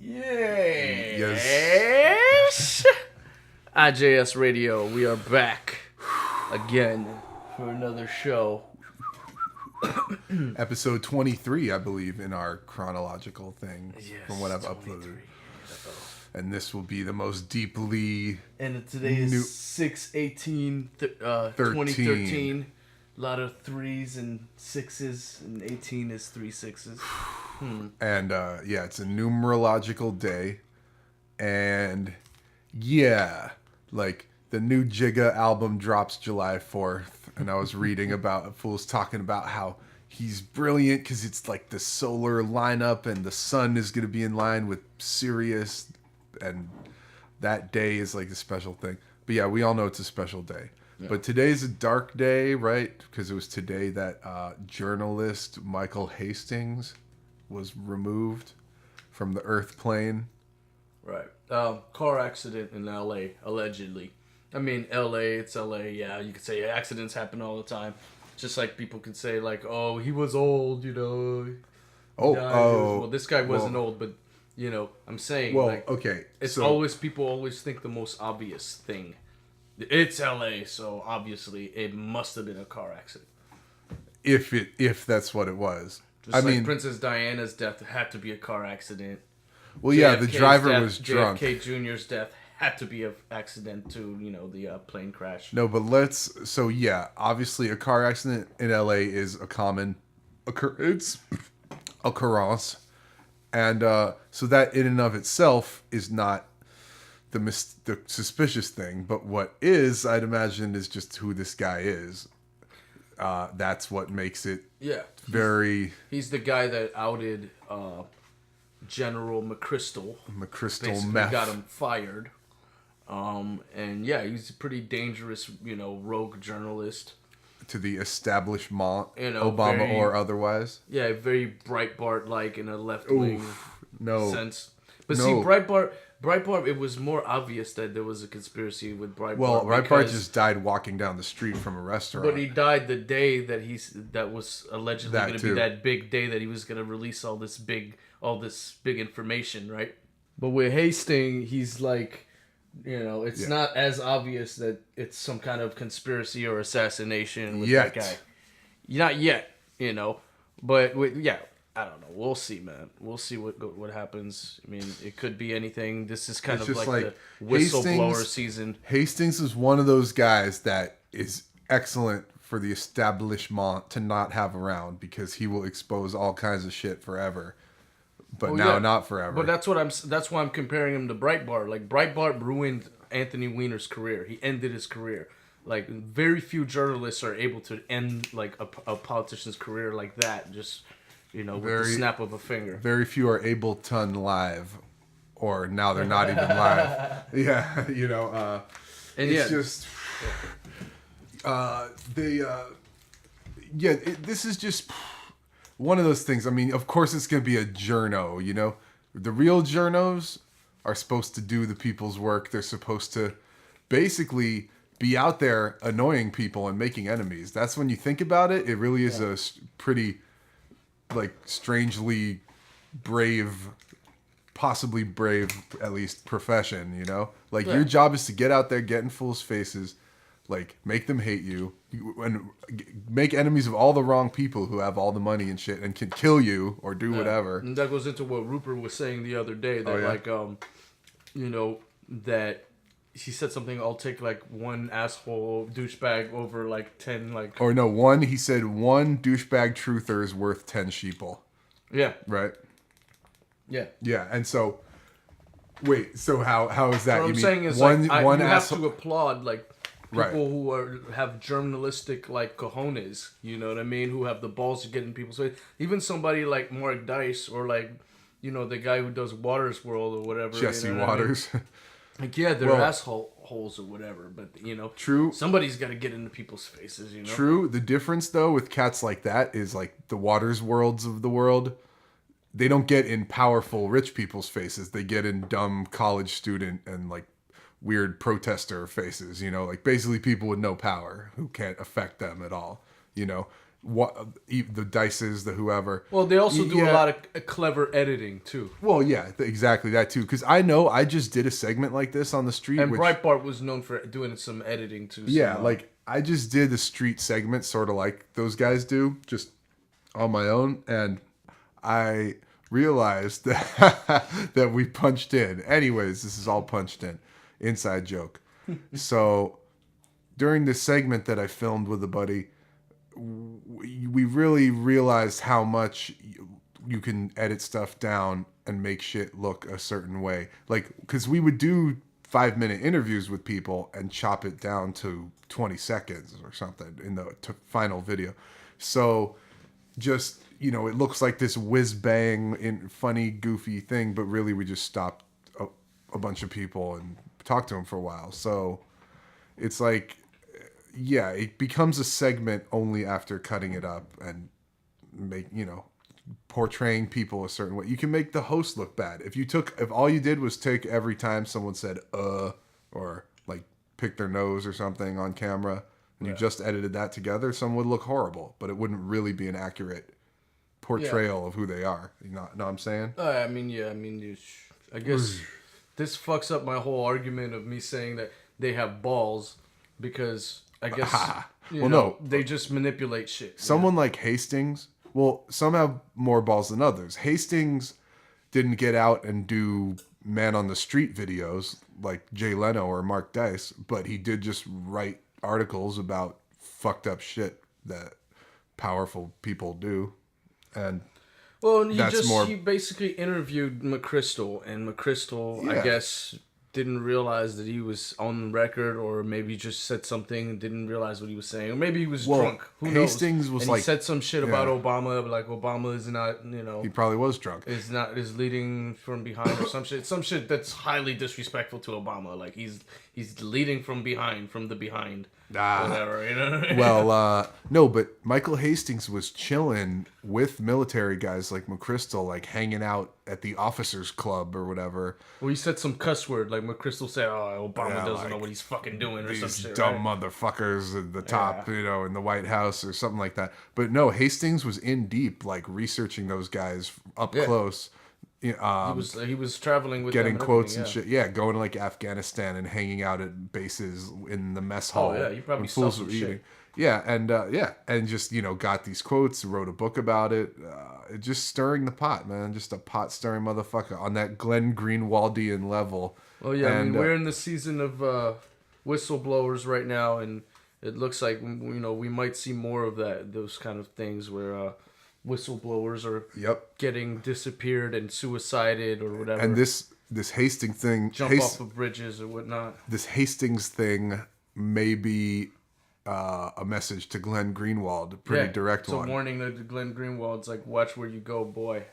Yes. IJS Radio, we are back again for another show. Episode 23, I believe, in our chronological thing, from what I've 23. Uploaded. And this will be the most deeply... And today is 6/18/2013. A lot of 3s and 6s, and 18 is 3 6s. And, it's a numerological day. And, the new Jigga album drops July 4th. And I was reading about fools talking about how he's brilliant because it's like the solar lineup and the sun is going to be in line with Sirius. And that day is like a special thing. But yeah, we all know it's a special day. Yeah. But today's a dark day, right? Because it was today that journalist Michael Hastings was removed from the Earth plane. Right. Car accident in L.A., allegedly. I mean, L.A., it's L.A., yeah. You could say accidents happen all the time. Just like people could say, like, oh, he was old, you know. Well, this guy wasn't old, but, you know, I'm saying, it's always, people always think the most obvious thing. It's L.A., so obviously it must have been a car accident. If that's what it was. Just like Princess Diana's death had to be a car accident. Well, the driver was drunk. JFK Jr.'s death had to be an accident to, the plane crash. No, but obviously a car accident in LA is a common occurrence. And so that in and of itself is not the suspicious thing, but what is, I'd imagine, is just who this guy is. That's what makes it very... He's the guy that outed General McChrystal. McChrystal meth. Got him fired. He's a pretty dangerous, rogue journalist. To the establishment, Obama or otherwise. Yeah, very Breitbart-like in a left-wing sense. But see, Breitbart, it was more obvious that there was a conspiracy with Breitbart. Well, Breitbart just died walking down the street from a restaurant. But he died the day that was allegedly going to be that big day that he was going to release all this big information, right? But with Hastings, he's like, it's not as obvious that it's some kind of conspiracy or assassination with that guy. Not yet, But I don't know. We'll see, man. We'll see what happens. I mean, it could be anything. This is kind of like the whistleblower season. Hastings is one of those guys that is excellent for the establishment to not have around because he will expose all kinds of shit forever. But not forever. But that's why I'm comparing him to Breitbart. Like, Breitbart ruined Anthony Weiner's career. He ended his career. Like, very few journalists are able to end like a politician's career like that. Just with the snap of a finger. Very few are able to unlive, or now they're not even live. This is just one of those things. I mean, of course it's going to be a journo, The real journos are supposed to do the people's work. They're supposed to basically be out there annoying people and making enemies. That's when you think about it. It really is a pretty... strangely brave, possibly brave, at least, profession, Your job is to get out there, get in fools' faces, make them hate you, and make enemies of all the wrong people who have all the money and shit and can kill you or do whatever. And that goes into what Rupert was saying the other day, that that he said something, I'll take one asshole douchebag over 10 he said one douchebag truther is worth 10 sheeple. Yeah. Right? Yeah. Yeah, and so wait, so how is that? What I'm saying is you have to applaud people who have journalistic cojones, you know what I mean, who have the balls to get in people's face. Even somebody like Mark Dice or the guy who does Waters World or whatever. Jesse Waters. I mean? They're assholes or whatever, but true. Somebody's got to get into people's faces, True. The difference though with cats like that is the Waters Worlds of the world. They don't get in powerful rich people's faces. They get in dumb college student and weird protester faces. Basically people with no power who can't affect them at all. the Dices, the whoever. Well, they also do a lot of clever editing too. Well, yeah, exactly that too. Because I know I just did a segment like this on the street, and Breitbart was known for doing some editing too. Yeah, like I just did the street segment, sort of like those guys do, just on my own, and I realized that we punched in. Anyways, this is all punched in. Inside joke. So during this segment that I filmed with a buddy, we really realized how much you can edit stuff down and make shit look a certain way. Like, because we would do 5-minute interviews with people and chop it down to 20 seconds or something in the final video. So just, it looks like this whiz bang funny, goofy thing, but really we just stopped a bunch of people and talked to them for a while. So it's like, yeah, it becomes a segment only after cutting it up and portraying people a certain way. You can make the host look bad. If all you did was take every time someone said, or like pick their nose or something on camera, and you just edited that together, someone would look horrible, but it wouldn't really be an accurate portrayal of who they are. You know what I'm saying? I guess this fucks up my whole argument of me saying that they have balls, because I guess they just manipulate shit. Someone like Hastings, some have more balls than others. Hastings didn't get out and do man on the street videos like Jay Leno or Mark Dice, but he did just write articles about fucked up shit that powerful people do. And he basically interviewed McChrystal, and McChrystal, I guess, didn't realize that he was on record, or maybe just said something and didn't realize what he was saying, or maybe he was drunk. Who Hastings knows? He said some shit about Obama, like Obama is not, he probably was drunk. Is leading from behind or some shit that's highly disrespectful to Obama. Like he's leading from the behind. Whatever, Well, no, but Michael Hastings was chilling with military guys like McChrystal, like hanging out at the officers club or whatever. Well, he said some cuss word, like McChrystal said, Obama doesn't know what he's fucking doing, or some shit. These dumb motherfuckers at the top, in the White House or something like that. But no, Hastings was in deep, like researching those guys up close. He was traveling with getting them quotes and shit. Yeah, going to like Afghanistan and hanging out at bases in the mess hall. Oh yeah, you probably saw some shit. Yeah, and just got these quotes, wrote a book about it. Just stirring the pot, man. Just a pot stirring motherfucker on that Glenn Greenwaldian level. Well, yeah, we're in the season of whistleblowers right now, and it looks like we might see more of those kind of things where. Whistleblowers are getting disappeared and suicided or whatever. And this Hastings thing... Jump off of bridges or whatnot. This Hastings thing may be a message to Glenn Greenwald, a pretty direct one. It's a warning to Glenn Greenwald. It's like, watch where you go, boy.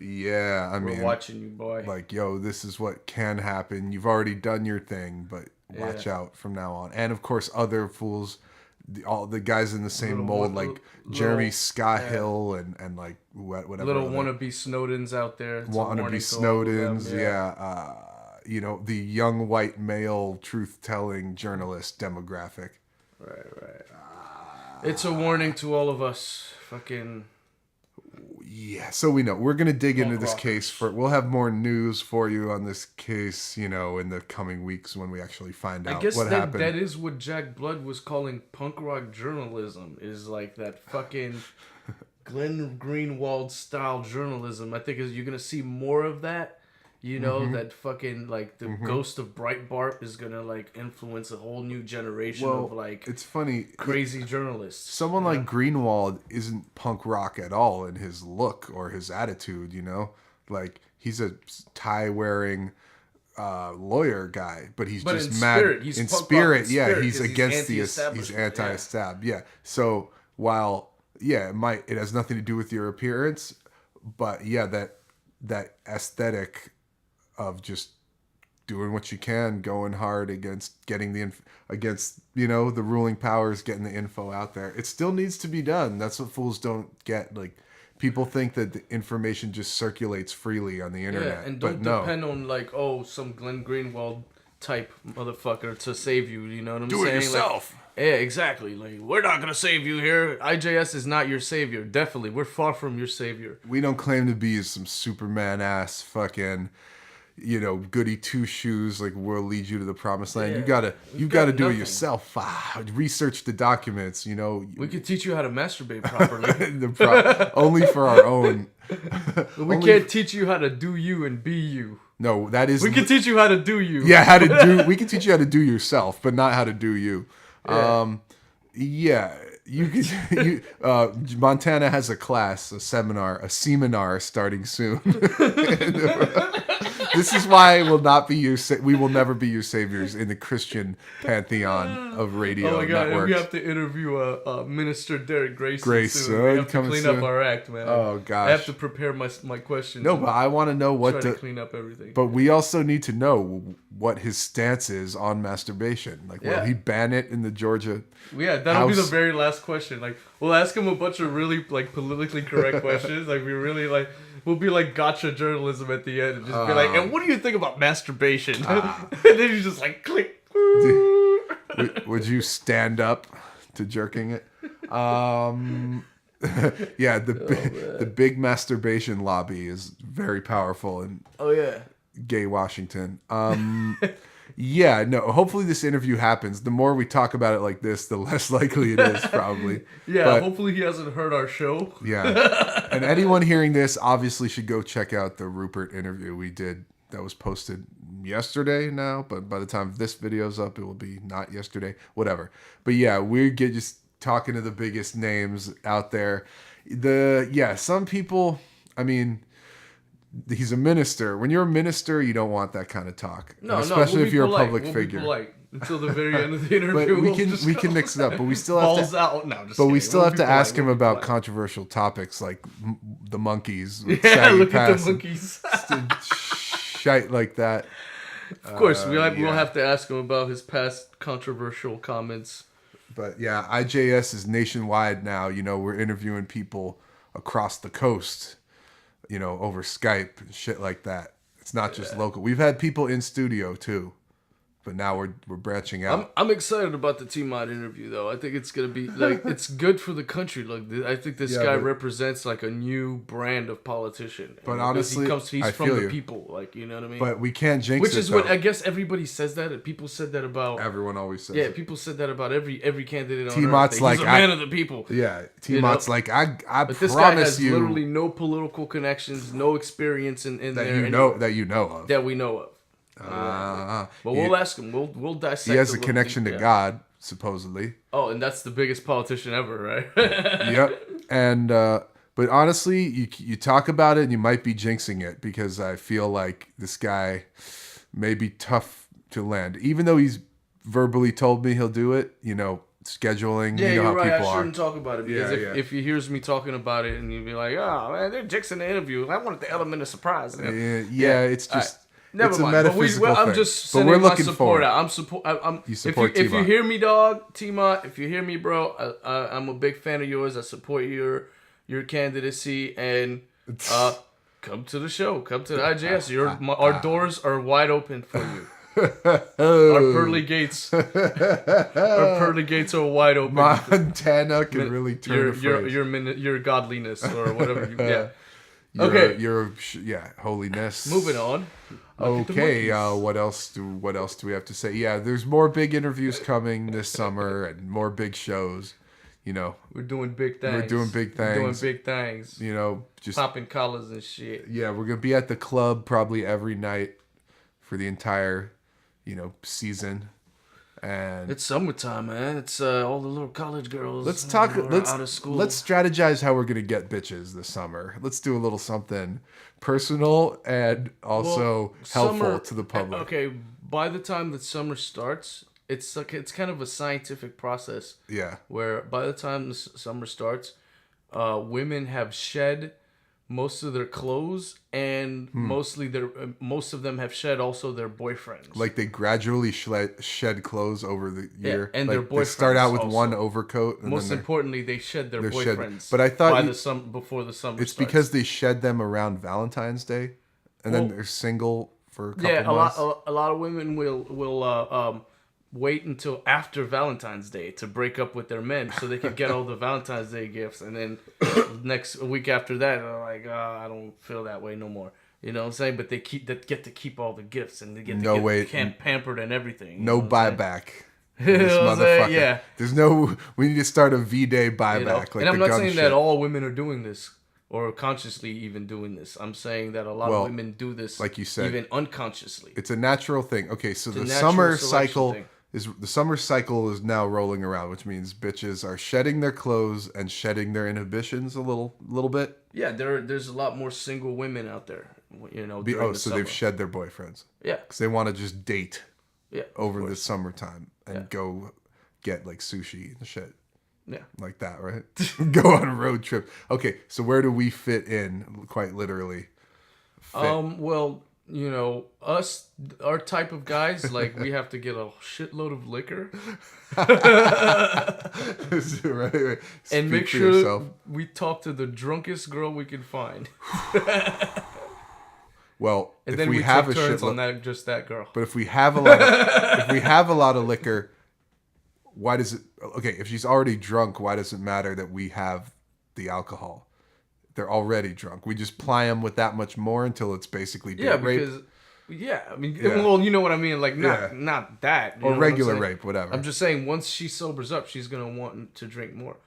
Yeah, We're watching you, boy. Like, this is what can happen. You've already done your thing, but watch out from now on. And, of course, other fools... all the guys in the same mold, like Jeremy Scott Hill and like whatever. Little wannabe Snowdens out there. Wannabe Snowdens, the young white male truth-telling journalist demographic. Right. It's a warning to all of us. Fucking... Yeah, so we know. We're going to dig into this case. We'll have more news for you on this case, in the coming weeks when we actually find out what happened. That is what Jack Blood was calling punk rock journalism, is like that fucking Glenn Greenwald style journalism. I think you're going to see more of that. That fucking, like, the ghost of Breitbart is going to, like, influence a whole new generation of, like... It's funny. Crazy journalists. Someone like Greenwald isn't punk rock at all in his look or his attitude, Like, he's a tie-wearing lawyer guy, but he's just mad... In spirit, he's against he's anti-estab, So, while, it has nothing to do with your appearance, but, that aesthetic... of just doing what you can, going hard against getting the ruling powers, getting the info out there. It still needs to be done. That's what fools don't get. Like, people think that the information just circulates freely on the internet. And don't depend on some Glenn Greenwald type motherfucker to save you. You know what I'm saying? Do it yourself. Like, yeah, exactly. Like, we're not gonna save you here. IJS is not your savior. Definitely, we're far from your savior. We don't claim to be some Superman ass fucking, goody two shoes. Like, we'll lead you to the promised land. Yeah, you gotta do it yourself. Research the documents. We could teach you how to masturbate properly. Only for our own. We can't teach you how to do you and be you. No, that is. We can teach you how to do you. Yeah, how to do. We can teach you how to do yourself, but not how to do you. Yeah. You could. Montana has a class, a seminar starting soon. This is why we will never be your saviors in the Christian pantheon of radio. Oh my god! networks. And we have to interview Minister Derek Grayson soon. We have to clean up our act, man. Oh gosh! I have to prepare my questions. No, but I want to know what to clean up everything. But we also need to know what his stance is on masturbation. Like, will he ban it in the Georgia? Yeah, that'll be the very last question. Like, we'll ask him a bunch of really politically correct questions. Like, we'll be like gotcha journalism at the end and just be like, and what do you think about masturbation? And then you just like click. Would you stand up to jerking it? Yeah, the big masturbation lobby is very powerful in gay Washington. Yeah, no, hopefully this interview happens. The more we talk about it like this, the less likely it is, probably. Hopefully he hasn't heard our show. Yeah. And anyone hearing this obviously should go check out the Rupert interview we did that was posted yesterday now, but by the time this video's up, it will be not yesterday, whatever. But yeah, we're just talking to the biggest names out there. Some people, I mean, he's a minister. When you're a minister, you don't want that kind of talk. Especially if you're a public figure. We'll be polite until the very end of the interview. But we can mix it up, but we still have to ask him about controversial topics like the monkeys. Look at the monkeys. Shite like that. Of course, we'll have to ask him about his past controversial comments. But yeah, IJS is nationwide now. We're interviewing people across the coast. Over Skype and shit like that. It's not just local. We've had people in studio too, but now we're branching out. I'm excited about the T-Mod interview though. I think it's gonna be it's good for the country. I think this guy represents like a new brand of politician. But honestly, he's from the people. You know what I mean? But we can't jinx it. Which is what I guess everybody says that. People said that about everyone always says. Yeah, people said that about every candidate on T-Mod's Earth. He's a man of the people. Yeah, T-Mod's I but promise this guy has you, literally no political connections, no experience in that there. That you know of. That we know of. But we'll ask him. We'll dissect. He has a connection to God, supposedly. Oh, and that's the biggest politician ever, right? Yep. And but honestly, you talk about it, and you might be jinxing it because I feel like this guy may be tough to land, even though he's verbally told me he'll do it. Scheduling. Yeah, you're how right. People I shouldn't talk about it because if he hears me talking about it, and you'd be like, "Oh man, they're jinxing the interview." I wanted the element of surprise. It's just. Never it's mind. a metaphysical thing. I'm just sending my support out. You support if you hear me, dog, T-Mod, if you hear me, bro, I'm a big fan of yours. I support your candidacy, and come to the show. Come to the IJS. Our doors are wide open for you. Our pearly gates are wide open. Montana can really turn your godliness or whatever. Holiness. Moving on. Okay, what else do we have to say? Yeah, there's more big interviews coming this summer and more big shows. We're doing big things. Just popping collars and shit. Yeah, we're gonna be at the club probably every night for the entire, season. And it's summertime, man. It's all the little college girls. Let's out of school. Let's strategize how we're gonna get bitches this summer. Let's do a little something personal and also helpful to the public. Okay, by the time that summer starts, it's kind of a scientific process. Yeah. Where by the time the summer starts, women have shed most of their clothes, and most of them have shed also their boyfriends. Like they gradually shed clothes over the year. And their boyfriends. They start out with also. one overcoat. And most importantly, they shed their boyfriends. But I thought before the summer. It's starts. because they shed them around Valentine's Day, and then they're single for a couple months. A lot of women will wait until after Valentine's Day to break up with their men so they can get all the Valentine's Day gifts, and then next week after that they're like, I don't feel that way no more. You know what I'm saying? But they get to keep all the gifts, and they get to get pampered and everything. No buyback. This motherfucker. Yeah. There's no. We need to start a V-Day buyback. You know? Like and I'm the not saying shit. that all women are doing this or consciously even doing this. I'm saying that a lot of women do this, like you said, even unconsciously. It's a natural thing. Okay, so the summer cycle is now rolling around, which means bitches are shedding their clothes and shedding their inhibitions a little bit. Yeah, there's a lot more single women out there. You know, so summer. They've shed their boyfriends. Yeah, because they want to just date. Yeah, over the summertime and go get like sushi and shit. Yeah, like that, right? Go on a road trip. Okay, so where do we fit in? Quite literally. Well, you know, our type of guys, like we have to get a shitload of liquor, right. And make sure we talk to the drunkest girl we can find. Well, and if then we have take a turns shitload, on that girl. But if we have a lot of liquor, why does it? Okay, if she's already drunk, why does it matter that we have the alcohol? They're already drunk. We just ply them with that much more until it's basically date rape. I mean, well, you know what I mean, like not that or regular rape, whatever. I'm just saying, once she sobers up, she's gonna want to drink more.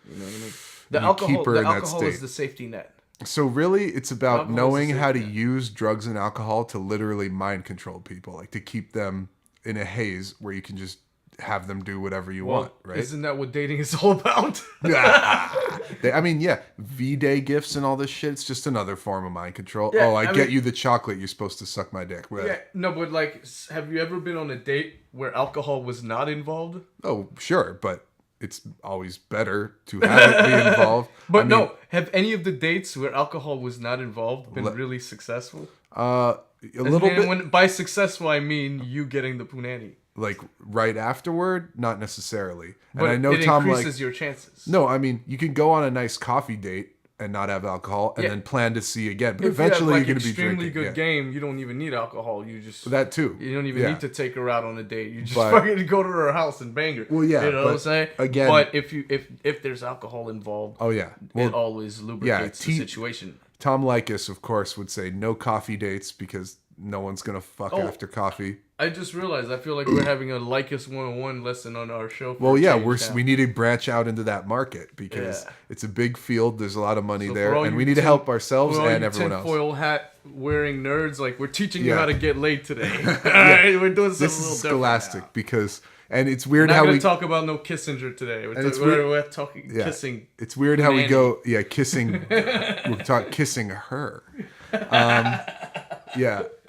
You know what I mean? The alcohol is the safety net. So really, it's about knowing how to use drugs and alcohol to literally mind control people, like to keep them in a haze where you can just have them do whatever you want, right? Isn't that what dating is all about? I mean, V-Day gifts and all this shit, it's just another form of mind control. Yeah, I get you the chocolate, you're supposed to suck my dick. Right? Yeah, no, but like, have you ever been on a date where alcohol was not involved? Oh, sure, but it's always better to have it be involved. But have any of the dates where alcohol was not involved been really successful? A little bit. By successful, I mean you getting the punani. Like right afterward, not necessarily. But and I know it increases your chances. No, I mean you can go on a nice coffee date and not have alcohol, and then plan to see again. But eventually, you're going to be drinking. Extremely good game. You don't even need alcohol. You just that too. You don't even need to take her out on a date. You just fucking go to her house and bang her. Well, yeah, you know what I'm saying. Again, but if there's alcohol involved, it always lubricates the situation. Tom Likas, of course, would say no coffee dates because no one's going to fuck after coffee. I just realized I feel like we're having a Likas 101 lesson on our show. Well, we need to branch out into that market because it's a big field. There's a lot of money there, and we need to help ourselves and everyone else. Tinfoil hat wearing nerds, like we're teaching you how to get laid today. All right, we're doing something a little scholastic different because, and it's weird how we talk about no Kissinger today. We're talking kissing. It's weird how we go, kissing. We're talking kissing her.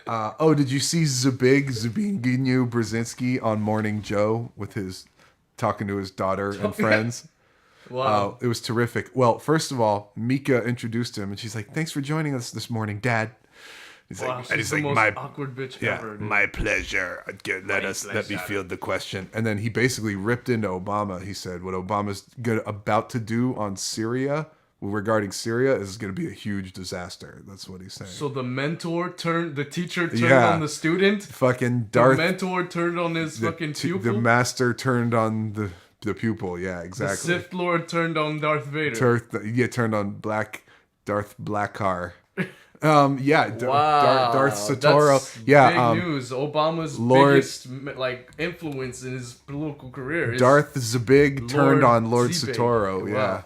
Did you see Zbigniew Brzezinski on Morning Joe with talking to his daughter and friends? Wow. It was terrific. Well, first of all, Mika introduced him and she's like, "Thanks for joining us this morning, Dad." He's she's the most awkward bitch ever. Dude. My pleasure. Let me field the question. And then he basically ripped into Obama. He said what Obama's about to do on Syria regarding Syria is going to be a huge disaster. That's what he's saying. So the teacher turned on the student? Fucking Darth. The mentor turned on his fucking pupil? The master turned on the pupil. Yeah, exactly. The Sith Lord turned on Darth Vader. Turned on Darth Blackcar. Wow. Darth Sotoro. That's big news. Obama's biggest influence in his political career. Darth Zbig turned on Lord Sotoro. Wow. Yeah.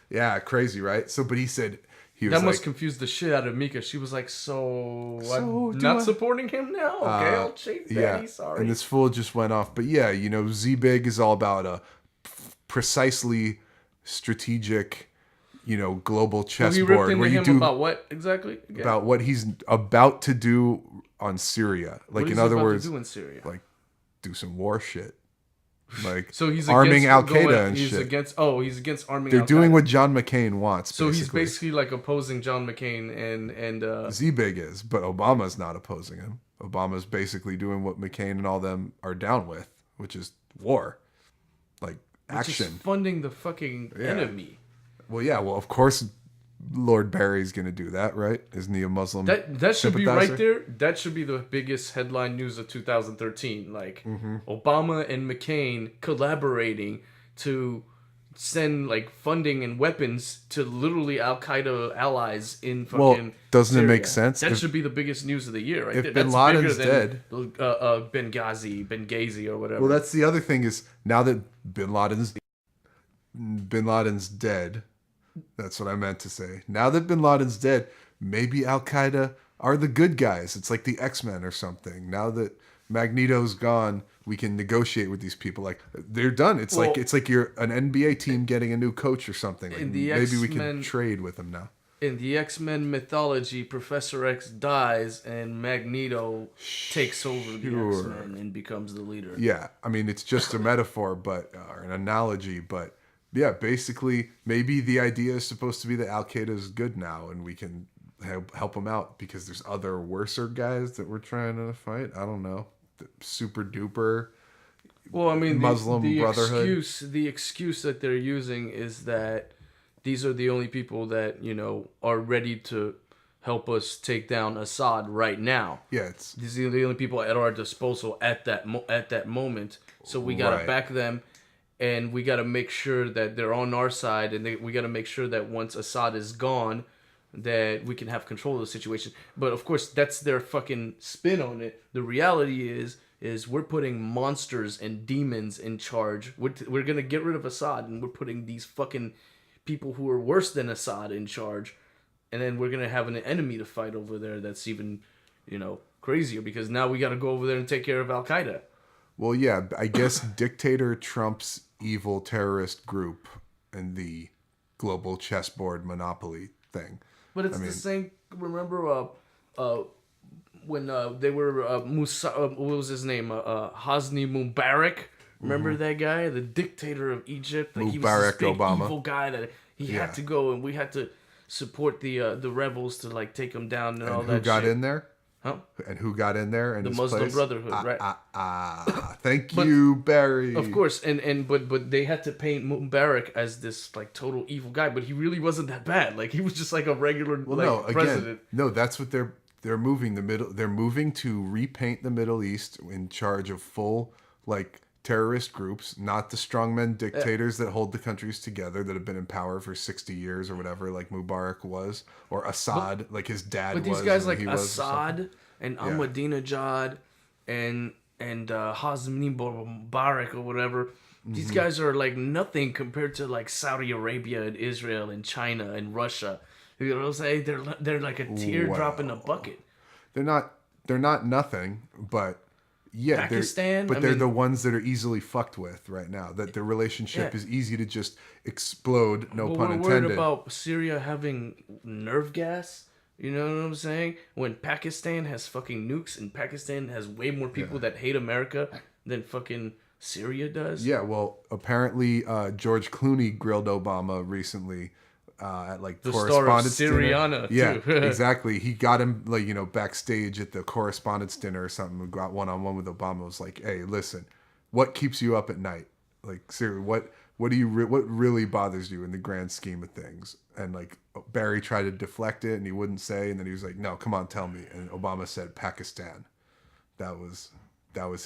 Yeah, crazy, right? So, but he said that must confuse the shit out of Mika. She was like, "So I'm not supporting him now? Okay, I'll change that. Sorry." And this fool just went off. But Zbig is all about a precisely strategic, global chessboard. Where you do about what exactly? Again? About what he's about to do on Syria. Like in other words, do in Syria? Like do some war shit. Like so he's arming Al Qaeda and he's shit. He's against arming. They're doing what John McCain wants. So he's basically like opposing John McCain and Zbig is, but Obama's not opposing him. Obama's basically doing what McCain and all them are down with, which is war, like action, funding the fucking enemy. Well, of course, Lord Barry's going to do that, right? Isn't he a Muslim that should be sympathizer? right there. That should be the biggest headline news of 2013. Like Obama and McCain collaborating to send like funding and weapons to literally Al Qaeda allies in fucking. Doesn't Syria. it make sense? That should be the biggest news of the year, right? If there. Bin That's Laden's bigger than, dead, Benghazi, or whatever. well, that's the other thing is now that Bin Laden's dead. That's what I meant to say. Now that Bin Laden's dead, maybe Al Qaeda are the good guys. It's like the X-Men or something. Now that Magneto's gone, we can negotiate with these people. Like they're done. It's like you're an NBA team getting a new coach or something. Like, maybe we can trade with them now. In the X-Men mythology, Professor X dies and Magneto takes over the X-Men and becomes the leader. Yeah, I mean it's just a metaphor, or an analogy, but yeah, basically maybe the idea is supposed to be that Al Qaeda is good now and we can help them out because there's other worser guys that we're trying to fight. I don't know, super duper. Well, I mean, Muslim Brotherhood. The excuse that they're using is that these are the only people that, are ready to help us take down Assad right now. Yeah, these are the only people at our disposal at that moment. So we gotta back them, and we gotta make sure that they're on our side, and we gotta make sure that once Assad is gone, that we can have control of the situation. But of course, that's their fucking spin on it. The reality is we're putting monsters and demons in charge. We're gonna get rid of Assad, and we're putting these fucking people who are worse than Assad in charge, and then we're gonna have an enemy to fight over there that's even, crazier because now we gotta go over there and take care of Al Qaeda. Well, yeah, I guess dictator Trump's evil terrorist group and the global chessboard monopoly thing. But it's the same. Remember, when they were what was his name? Hosni Mubarak. Remember that guy, the dictator of Egypt? Like, he was this big Obama. Evil guy that he had to go, and we had to support the rebels to like take him down and all that. Who got in there? Huh? And who got in there? The Muslim Brotherhood, right? Thank you, Barry. Of course, but they had to paint Mubarak as this like total evil guy, but he really wasn't that bad. Like he was just like a regular president. No, that's what they're moving They're moving to repaint the Middle East in charge of full like terrorist groups, not the strongmen dictators that hold the countries together that have been in power for 60 years or whatever, like Mubarak was, or Assad, like his dad was. But these guys like Assad and Ahmadinejad and Hosni Mubarak or whatever, these guys are like nothing compared to like Saudi Arabia and Israel and China and Russia. You know what I'm saying? They're like a teardrop in a bucket. They're not nothing, but yeah, Pakistan, they're the ones that are easily fucked with right now. That their relationship is easy to just explode. No pun intended. We're worried about Syria having nerve gas. You know what I'm saying? When Pakistan has fucking nukes and Pakistan has way more people that hate America than fucking Syria does. Yeah, well, apparently George Clooney grilled Obama recently. At like the correspondence star of Syriana, dinner. too. Yeah, exactly. He got him like backstage at the correspondence dinner or something. We got one-on-one with Obama. It was like, hey, listen, what keeps you up at night? Like, seriously, what really bothers you in the grand scheme of things? And like Barry tried to deflect it, and he wouldn't say. And then he was like, no, come on, tell me. And Obama said Pakistan. That was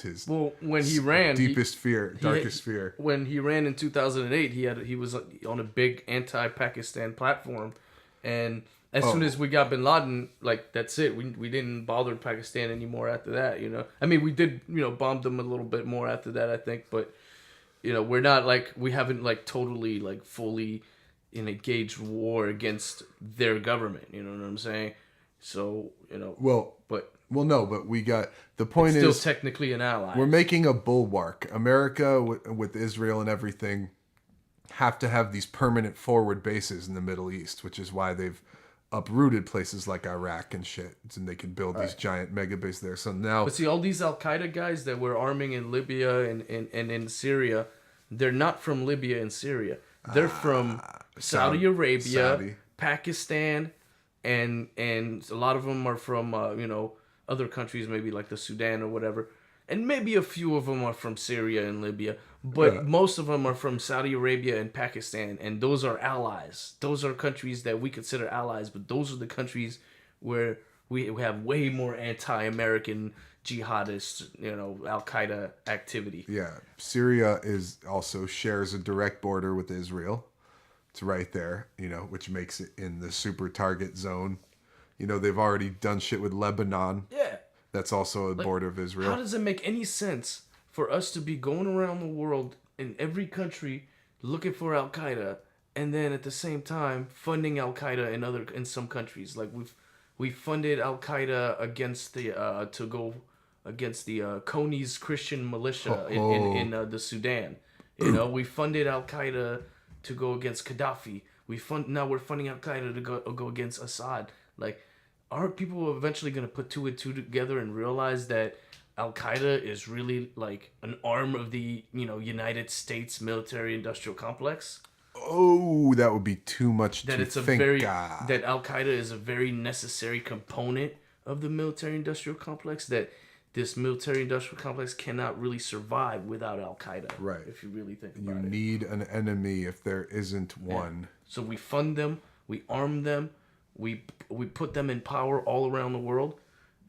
his when he ran deepest fear, darkest fear. When he ran in 2008, he was on a big anti-Pakistan platform, and as soon as we got Bin Laden, like that's it. We didn't bother Pakistan anymore after that. I mean, we did bomb them a little bit more after that, I think, but we're not like we haven't like totally like fully engaged war against their government. You know what I'm saying? So Well, no, but we got the point still technically an ally. We're making a bulwark. America with Israel and everything have to have these permanent forward bases in the Middle East, which is why they've uprooted places like Iraq and shit, and they can build these giant mega bases there. So now, but see, all these Al Qaeda guys that we're arming in Libya and in Syria, they're not from Libya and Syria. They're from Saudi Arabia, Pakistan, and a lot of them are from other countries, maybe like the Sudan or whatever. and maybe a few of them are from Syria and Libya, but most of them are from Saudi Arabia and Pakistan, and those are allies. Those are countries that we consider allies, but those are the countries where we have way more anti-American jihadist, Al-Qaeda activity. Yeah, Syria also shares a direct border with Israel. It's right there, which makes it in the super target zone. They've already done shit with Lebanon. Yeah. That's also a border of Israel. How does it make any sense for us to be going around the world in every country looking for Al-Qaeda, and then at the same time funding Al-Qaeda in some countries? Like we funded Al-Qaeda against the Koni's Christian militia in the Sudan. We funded Al-Qaeda to go against Gaddafi. Now we're funding Al-Qaeda to go against Assad. Like, are people eventually going to put two and two together and realize that Al-Qaeda is really like an arm of the United States military-industrial complex? Oh, that would be too much that to it's a think. Very that Al-Qaeda is a very necessary component of the military-industrial complex, that this military-industrial complex cannot really survive without Al-Qaeda. Right. If you really think about it. You need an enemy if there isn't one. Yeah. So we fund them, we arm them, we put them in power all around the world,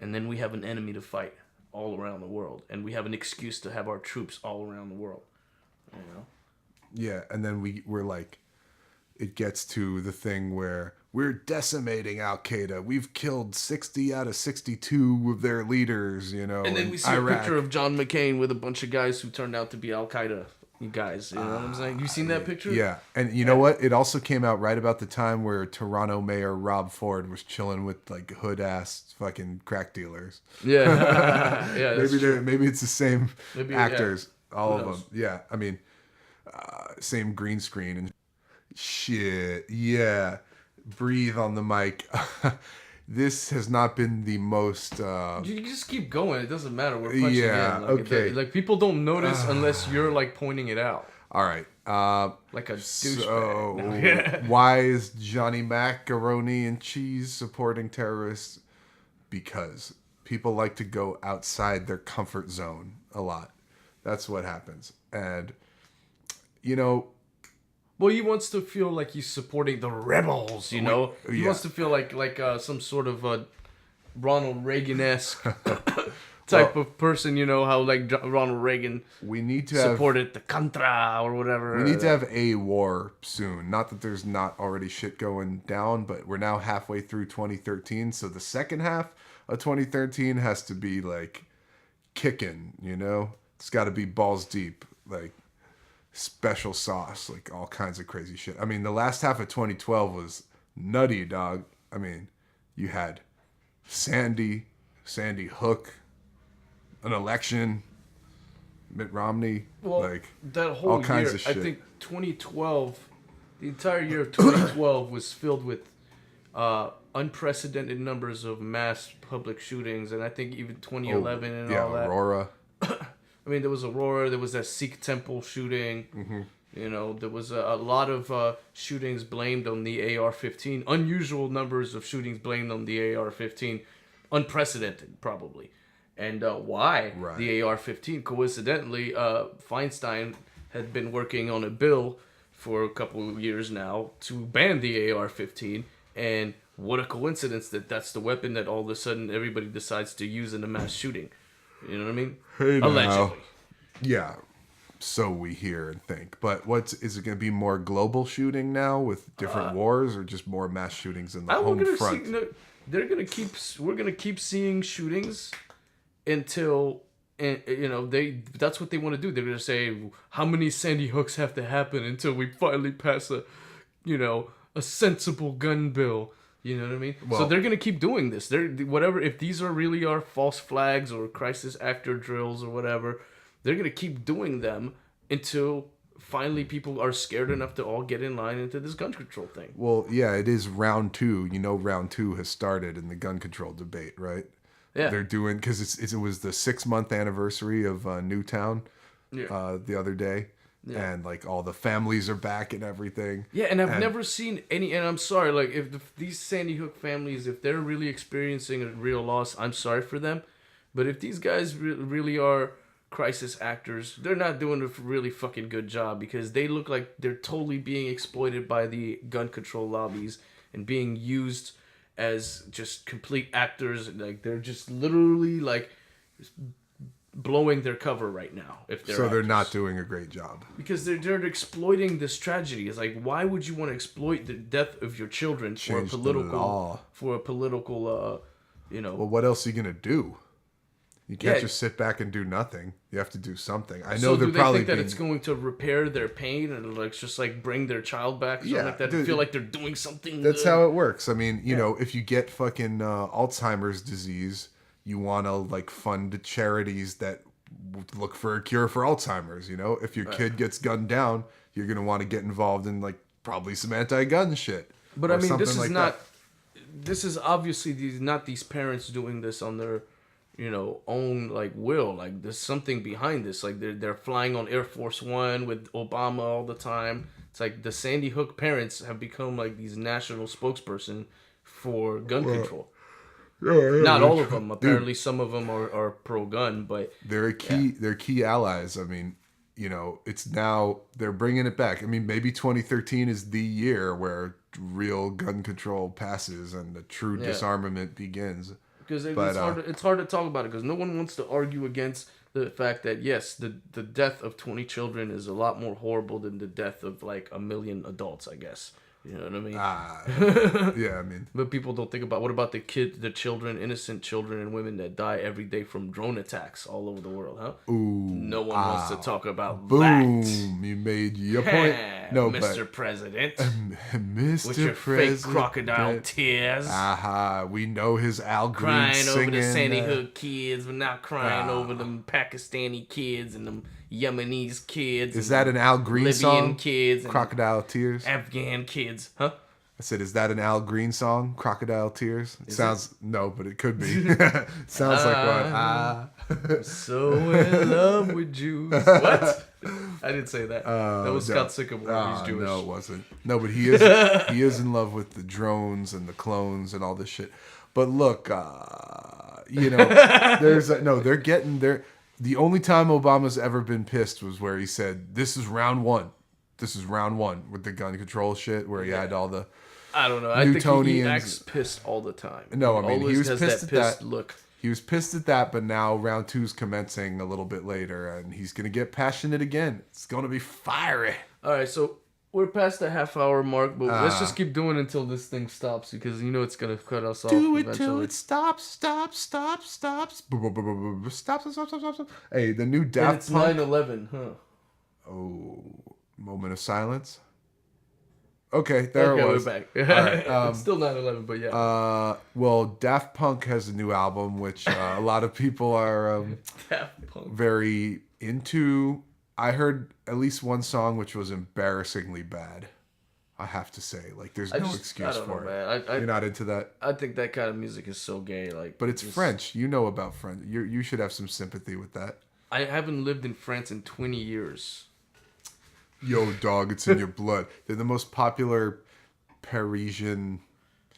and then we have an enemy to fight all around the world, and we have an excuse to have our troops all around the world. Yeah, and then we're like, it gets to the thing where we're decimating Al-Qaeda. We've killed 60 out of 62 of their leaders, And then we see a picture of John McCain with a bunch of guys who turned out to be Al-Qaeda guys. You know what I'm saying? You seen that picture? Yeah, and you know what? It also came out right about the time where Toronto Mayor Rob Ford was chilling with like hood-ass fucking crack dealers. Yeah, yeah. Maybe it's the same actors, all of them. Yeah, I mean, same green screen and shit. Yeah, breathe on the mic. This has not been the most... You just keep going. It doesn't matter. We're punching in. Okay. Like, people don't notice unless you're, like, pointing it out. All right. Like a douchebag. Why is Johnny Macaroni and Cheese supporting terrorists? Because people like to go outside their comfort zone a lot. That's what happens. And, Well, he wants to feel like he's supporting the rebels, He wants to feel like some sort of Ronald Reagan-esque type of person, how like Ronald Reagan supported the Contra or whatever. We need to have a war soon. Not that there's not already shit going down, but we're now halfway through 2013, so the second half of 2013 has to be like kicking, It's got to be balls deep, like special sauce, like all kinds of crazy shit. I mean, the last half of 2012 was nutty, dog. I mean, you had Sandy Hook, an election, Mitt Romney, that whole all kinds year, of shit. I think 2012, the entire year of 2012 was filled with unprecedented numbers of mass public shootings, and I think even 2011 and all that. Aurora. I mean, there was Aurora, there was that Sikh temple shooting. Mm-hmm. There was a lot of shootings blamed on the AR-15. Unusual numbers of shootings blamed on the AR-15. Unprecedented, probably. And why the AR-15? Coincidentally, Feinstein had been working on a bill for a couple of years now to ban the AR-15. And what a coincidence that's the weapon that all of a sudden everybody decides to use in a mass shooting. You know what I mean? Hey, allegedly. Yeah. So we hear and think. But is it going to be more global shooting now with different wars, or just more mass shootings in the home front? We're going to keep seeing shootings until, that's what they want to do. They're going to say, how many Sandy Hooks have to happen until we finally pass a sensible gun bill. You know what I mean? So they're going to keep doing this. If these are really our false flags or crisis actor drills or whatever, they're going to keep doing them until finally people are scared enough to all get in line into this gun control thing. Well, yeah, it is round 2. Round 2 has started in the gun control debate, right? Yeah. They're doing, because it was the 6-month anniversary of Newtown the other day. Yeah. And like all the families are back and everything. Yeah, and I've never seen any. And I'm sorry, like if these Sandy Hook families, if they're really experiencing a real loss, I'm sorry for them. But if these guys really are crisis actors, they're not doing a really fucking good job, because they look like they're totally being exploited by the gun control lobbies and being used as just complete actors. Like, they're just literally like blowing their cover right now. If they're they're not doing a great job, because they're exploiting this tragedy. It's like, why would you want to exploit the death of your children for a political Well, what else are you gonna do? You can't just sit back and do nothing. You have to do something. I know they're probably. Do they think that it's going to repair their pain and like just like bring their child back? Something like that. Dude, feel like they're doing something. That's how it works. I mean, you know, if you get fucking Alzheimer's disease, you want to like fund charities that look for a cure for Alzheimer's. You know, if your kid gets gunned down, you're gonna want to get involved in like probably some anti-gun shit. But I mean, this is not. This is obviously not these parents doing this on their, own like will. Like, there's something behind this. Like, they're flying on Air Force One with Obama all the time. It's like the Sandy Hook parents have become like these national spokesperson for gun control. Not all of them. Apparently, some of them are pro-gun, but they're key allies. I mean, it's now they're bringing it back. I mean, maybe 2013 is the year where real gun control passes and the true disarmament begins. Because it's hard to talk about it, because no one wants to argue against the fact that, yes, the death of 20 children is a lot more horrible than the death of like 1 million adults, I guess. You know what I mean? Yeah, I mean. But people don't think about, what about the children, innocent children and women that die every day from drone attacks all over the world, huh? Ooh. No one wants to talk about boom, that. You made your point. No, Mr. President. Mr. With your President. fake crocodile tears. Aha, we know his Al Green crying singing. Over the Sandy Hook kids, but not crying over them Pakistani kids and them Yemenis kids. Is that an Al Green Libyan song? Kids. Crocodile Tears? Afghan kids. Huh? I said, is that an Al Green song? Crocodile Tears? No, but it could be. Sounds like one. I'm so in love with Jews. What? I didn't say that. That was Scott Sycamore. He's Jewish. No, it wasn't. No, but he is in love with the drones and the clones and all this shit. But look, they're getting there. The only time Obama's ever been pissed was where he said, "This is round one." This is round one with the gun control shit, where he had all the. I don't know. I think he acts pissed all the time. No, I mean, he was pissed at that. Look. He was pissed at that, but now round two's commencing a little bit later, and he's gonna get passionate again. It's gonna be fiery. All right, so we're past the half-hour mark, but let's just keep doing it until this thing stops, because it's gonna cut us off. Do it till it stops. Stop. Hey, the new Daft Punk. It's 9/11, huh? Oh, moment of silence. Okay, there it was. We're back. All right, it's still 9/11, but yeah. Well, Daft Punk has a new album, which a lot of people are very into. I heard at least one song which was embarrassingly bad. I have to say, like, there's no excuse for it. You're not into that. I think that kind of music is so gay, like. But it's French. You know about French. You should have some sympathy with that. I haven't lived in France in 20 years. Yo, dog, it's in your blood. They're the most popular Parisian.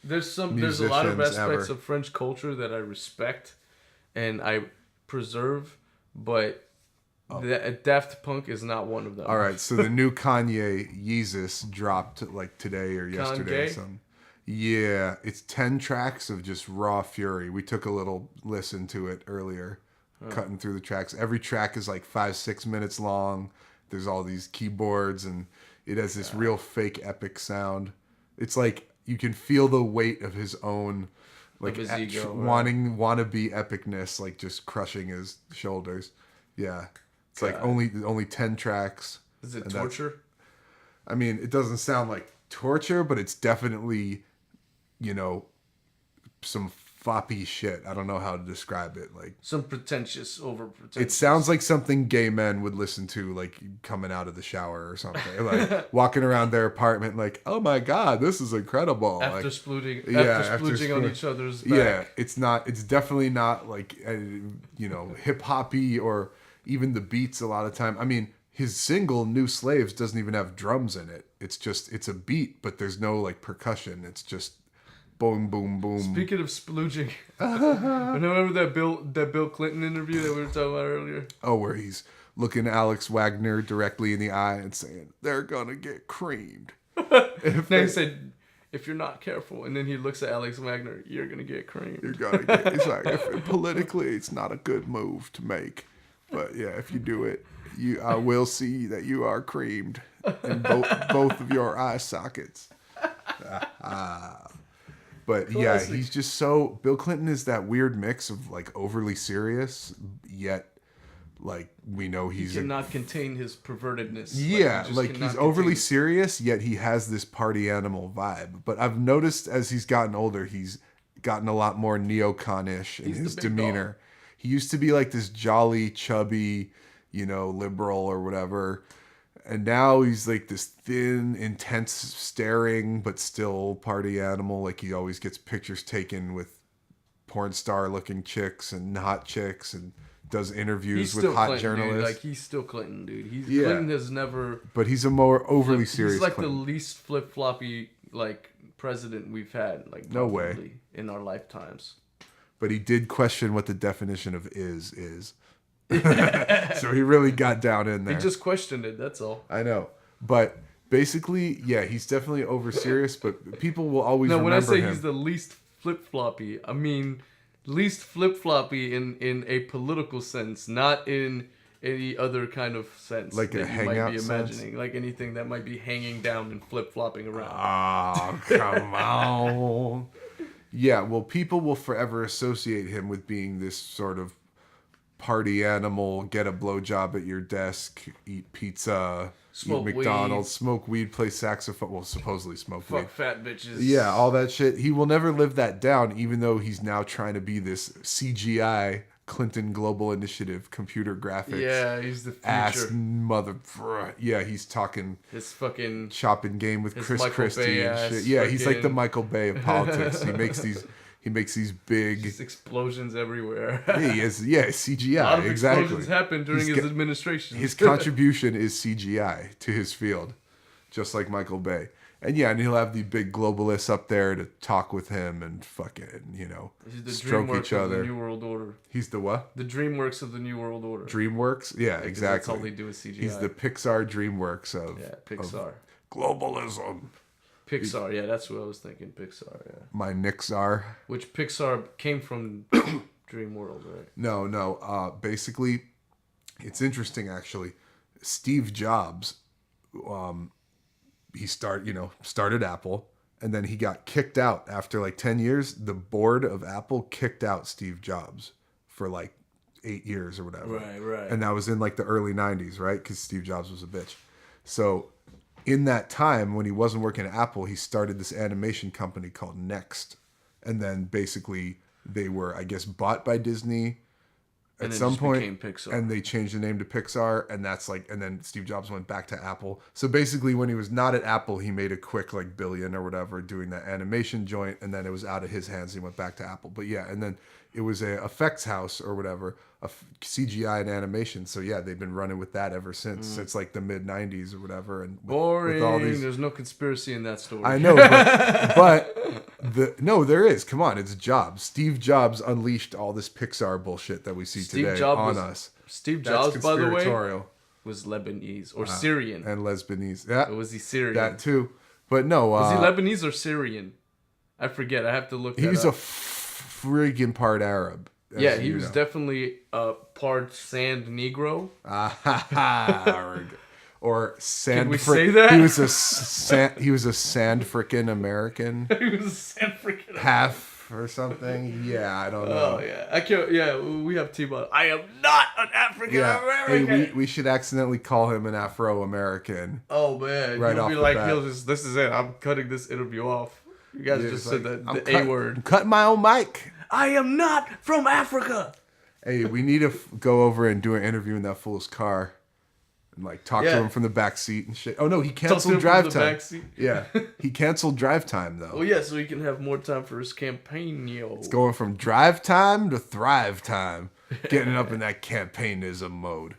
There's a lot of aspects of French culture that I respect and I preserve, but Daft Punk is not one of them. All right, so the new Kanye Yeezus dropped like today or yesterday or something. Yeah, it's 10 tracks of just raw fury. We took a little listen to it earlier, cutting through the tracks. Every track is like 5-6 minutes long. There's all these keyboards, and it has this real fake epic sound. It's like you can feel the weight of his own, like his ego, wannabe epicness, like just crushing his shoulders. Yeah, it's like only 10 tracks. Is it torture? I mean, it doesn't sound like torture, but it's definitely, some floppy shit. I don't know how to describe it. Like some pretentious. It sounds like something gay men would listen to, like coming out of the shower or something, like walking around their apartment, like, "Oh my god, this is incredible!" After like, splooging on each other's back. Yeah, it's not. It's definitely not like hip hoppy or even the beats. A lot of time, I mean, his single "New Slaves" doesn't even have drums in it. It's a beat, but there's no like percussion. It's just boom, boom, boom. Speaking of splooging, remember that Bill Clinton interview that we were talking about earlier? Oh, where he's looking Alex Wagner directly in the eye and saying, they're gonna get creamed. He said, if you're not careful, and then he looks at Alex Wagner, you're gonna get creamed. You're gonna get. He's like, politically, it's not a good move to make, but yeah, if you do it, I will see that you are creamed in both of your eye sockets. But classic. Yeah, he's just so. Bill Clinton is that weird mix of like overly serious, yet like we know he cannot contain his pervertedness. Yeah, like he's overly serious, yet he has this party animal vibe. But I've noticed as he's gotten older, he's gotten a lot more neocon-ish in his demeanor. Dog. He used to be like this jolly, chubby, liberal or whatever. And now he's like this thin, intense, staring, but still party animal. Like he always gets pictures taken with porn star looking chicks and hot chicks and does interviews with hot journalists. Dude. Like he's still Clinton, dude. Clinton has never. But he's a more overly serious. He's like Clinton. the least flip floppy like president we've had. Like no way in our lifetimes. But he did question what the definition of is. So he really got down in there. He just questioned it, that's all. I know. But basically, yeah, he's definitely over serious, but people will always remember him. No, when I say he's the least flip-floppy, I mean least flip-floppy in a political sense, not in any other kind of sense. Like a hangout sense? Imagining, like anything that might be hanging down and flip-flopping around. Oh, come on. Yeah, well, people will forever associate him with being this sort of party animal, get a blowjob at your desk, eat pizza, eat McDonald's, smoke weed, play saxophone. Well, supposedly smoke weed. Fuck fat bitches. Yeah, all that shit. He will never live that down, even though he's now trying to be this CGI Clinton Global Initiative computer graphics. Yeah, he's the future. Ass mother. Yeah, he's talking his fucking chopping game with Chris Christie and shit. Yeah, he's like the Michael Bay of politics. He makes these big just explosions everywhere. He is, yeah, CGI. A lot of exactly. Explosions happened during his administration. His contribution is CGI to his field, just like Michael Bay. And yeah, and he'll have the big globalists up there to talk with him and fucking, he's the stroke DreamWorks each other. Of the New World Order. He's the what? The DreamWorks of the New World Order. DreamWorks? Yeah, exactly. That's all they do is CGI. He's the Pixar DreamWorks of Pixar. Of globalism. Pixar, yeah, that's what I was thinking. Pixar, yeah. My Nixar. Which Pixar came from DreamWorld, right? No. Basically, it's interesting actually. Steve Jobs, he started Apple, and then he got kicked out after like 10 years. The board of Apple kicked out Steve Jobs for like 8 years or whatever. Right. And that was in like the early 90s, right? Because Steve Jobs was a bitch. So in that time, when he wasn't working at Apple, he started this animation company called Next. And then basically they were, I guess, bought by Disney at some point. And they changed the name to Pixar. And then Steve Jobs went back to Apple. So basically when he was not at Apple, he made a quick like billion or whatever doing that animation joint. And then it was out of his hands. He went back to Apple. But yeah, and then it was a effects house or whatever, a CGI and animation. So yeah, they've been running with that ever since. It's like the mid 90s or whatever. And boring. With all these... There's no conspiracy in that story. I know, but there is. Come on, it's Jobs. Steve Jobs unleashed all this Pixar bullshit that we see today on us. Steve Jobs, by the way, was Lebanese or Syrian. And Lesbanese. Yeah. Or was he Syrian? That too. But no. Was he Lebanese or Syrian? I forget. I have to look that up. He's a friggin' part Arab. Yeah, he was definitely a part Sand Negro. Or Sand. Can we say that? He was a Sand frickin' American. He was a Sand frickin' American. Half or something. Yeah, I don't know. Oh yeah, I can't. Yeah, we have T-Bot. I am not an African American. Hey, we should accidentally call him an Afro American. Oh man, right off be the like, bat. this is it. I'm cutting this interview off. You guys just said the A word. I'm cutting my own mic. I am not from Africa. Hey, we need to go over and do an interview in that fool's car. And like talk to him from the back seat and shit. Oh no, he canceled drive time. Yeah, he canceled drive time though. Oh yeah, so he can have more time for his campaign. It's going from drive time to thrive time. Getting up in that campaignism mode.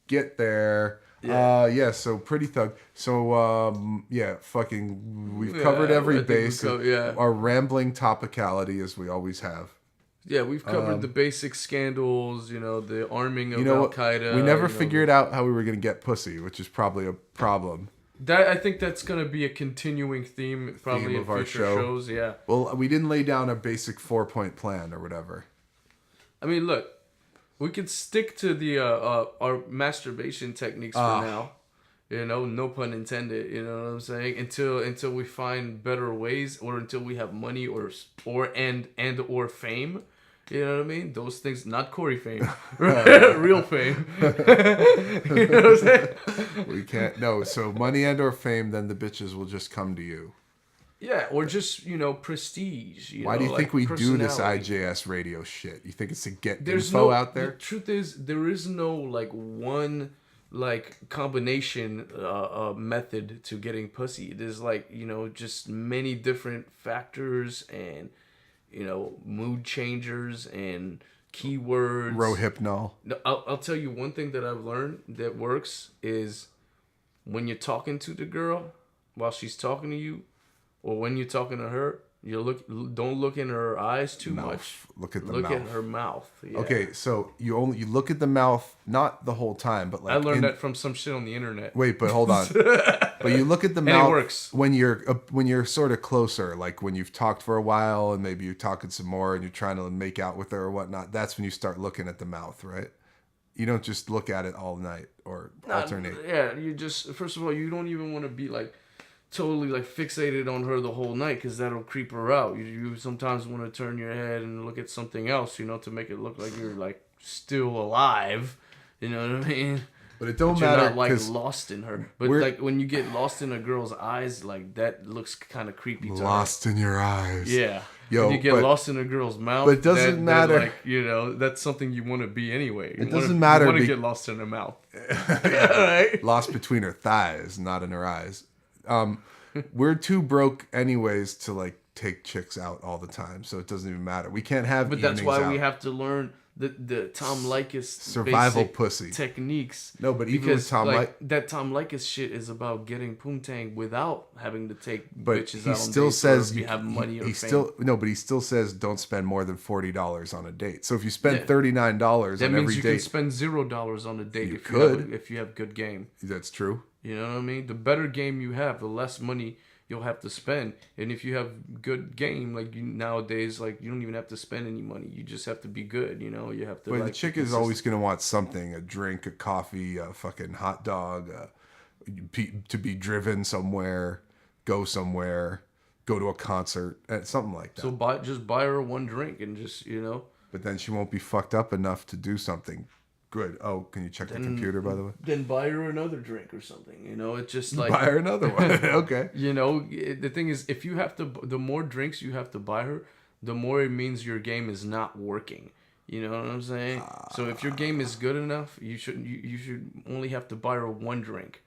Get there. Yeah. So Pretty Thug. So we've covered every base. Our rambling topicality, as we always have. Yeah, we've covered the basic scandals, the arming of Al Qaeda. We never figured out how we were going to get pussy, which is probably a problem. I think that's going to be a continuing theme, probably in future shows. Yeah. Well, we didn't lay down a basic 4-point plan or whatever. I mean, look, we could stick to the our masturbation techniques for now. No pun intended. You know what I'm saying? Until we find better ways, or until we have money or fame. You know what I mean? Those things, not Corey fame, real fame. You know what I'm saying? We can't. No. So money and or fame, then the bitches will just come to you. Yeah, or just prestige. Why do you think we do this IJS radio shit? You think it's to get info out there? The truth is, there is no one combination method to getting pussy. There's just many different factors and mood changers and keywords. Rohypnol. No, I'll tell you one thing that I've learned that works is when you're talking to the girl while she's talking to you, or when you're talking to her, don't look in her eyes too much. Look at the mouth. Look at her mouth. Yeah. Okay, so you look at the mouth, not the whole time, but I learned that from some shit on the internet. Wait, but hold on. But you look at the mouth. It works when you're sort of closer, like when you've talked for a while and maybe you're talking some more and you're trying to make out with her or whatnot. That's when you start looking at the mouth, right? You don't just look at it all night or alternate. Yeah, you just first of all, you don't even want to be totally fixated on her the whole night, because that'll creep her out. You sometimes want to turn your head and look at something else, to make it look like you're still alive. You know what I mean? But it don't matter. You're not lost in her. But when you get lost in a girl's eyes, that looks kind of creepy to her. Lost in your eyes. Yeah. When you get lost in a girl's mouth, but it doesn't matter. That's something you want to be anyway. It doesn't matter. You want to get lost in her mouth. Right? Lost between her thighs, not in her eyes. We're too broke anyways to take chicks out all the time, so it doesn't even matter. We can't have. But that's why we have to learn the Tom Likas survival pussy techniques. No, but even with Tom that Tom Likas shit is about getting poontang without having to take bitches out on still dates, says you have money or he fame. But he still says don't spend more than $40 on a date. So if you spend $39 on every date, that means you can spend $0 on a date if you have good game. That's true. You know what I mean? The better game you have, the less money you'll have to spend. And if you have good game, nowadays, you don't even have to spend any money. You just have to be good, you have to. But the chick is always going to want something: a drink, a coffee, a fucking hot dog, to be driven somewhere, go somewhere, go to a concert, something like that. So just buy her one drink and just But then she won't be fucked up enough to do something. Good. Oh, can you check the computer, by the way? Then buy her another drink or something. It's just buy her another one. Okay. The thing is, if you have to, the more drinks you have to buy her, the more it means your game is not working. You know what I'm saying? So if your game is good enough, you should only have to buy her one drink,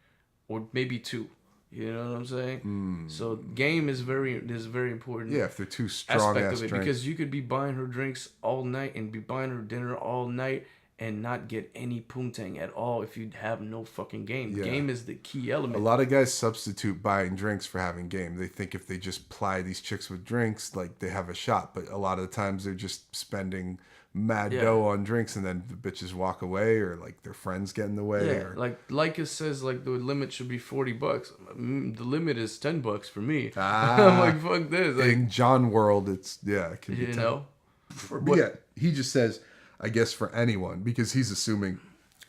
or maybe two. You know what I'm saying? So game is very important. Yeah, if they're too strong ass drinks. Because you could be buying her drinks all night and be buying her dinner all night and not get any poontang at all if you have no fucking game. Yeah. Game is the key element. A lot of guys substitute buying drinks for having game. They think if they just ply these chicks with drinks, they have a shot. But a lot of the times they're just spending mad dough on drinks, and then the bitches walk away, or their friends get in the way. Yeah, or... Lycus says the limit should be $40. The limit is $10 for me. I'm fuck this. In John world, it can be 10. But yeah, he just says, I guess for anyone, because he's assuming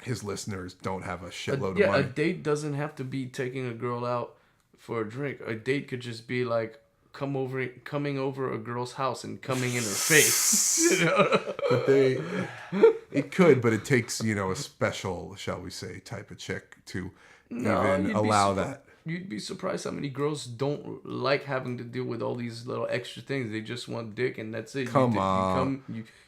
his listeners don't have a shitload of money. A date doesn't have to be taking a girl out for a drink. A date could just be coming over a girl's house and coming in her face. But it could, but it takes a special, shall we say, type of chick to even allow that. You'd be surprised how many girls don't like having to deal with all these little extra things. They just want dick, and that's it. Come on.